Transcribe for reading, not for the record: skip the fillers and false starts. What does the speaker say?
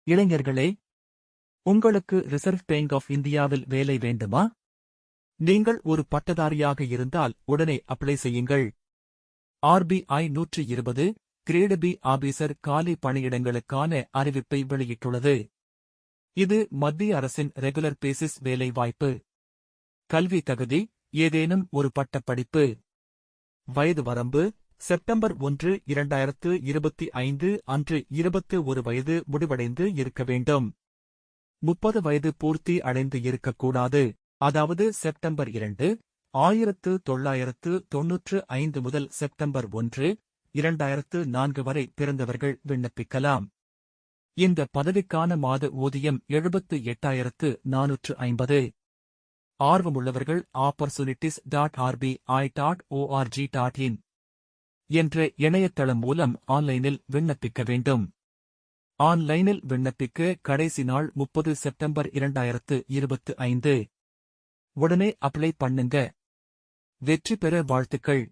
இளைஞர்களே, உங்களுக்கு reserve bank of இந்தியாவில் வேலை வேண்டுமா? நீங்கள் ஒரு பட்டதாரியாக இருந்தால் உடனே அப்ளை செய்யுங்கள். RBI 120 கிரேடு பி ஆபீசர் காலி பணியிடங்களுக்கான அறிவிப்பை வெளியிட்டுள்ளது. இது மத்திய அரசின் ரெகுலர் பேசிஸ் வேலை வாய்ப்பு. கல்வி தகுதி ஏதேனும் ஒரு பட்டப்படிப்பு. வயது வரம்பு செப்டம்பர் 1, 2025 அன்று 21 வயது முடிவடைந்து இருக்க வேண்டும். 30 வயது பூர்த்தி அடைந்து இருக்கக்கூடாது. அதாவது செப்டம்பர் 2, 1995 முதல் செப்டம்பர் 1, 2004 வரை பிறந்தவர்கள் விண்ணப்பிக்கலாம். இந்த பதவிக்கான மாத ஊதியம் 78,450. ஆர்வமுள்ளவர்கள் opportunities.rbi.org.in என்ற இணையதளம் மூலம் ஆன்லைனில் விண்ணப்பிக்க வேண்டும். ஆன்லைனில் விண்ணப்பிக்க கடைசி நாள் 30 செப்டம்பர் 2025. உடனே அப்ளை பண்ணுங்க. வெற்றி பெற வாழ்த்துக்கள்.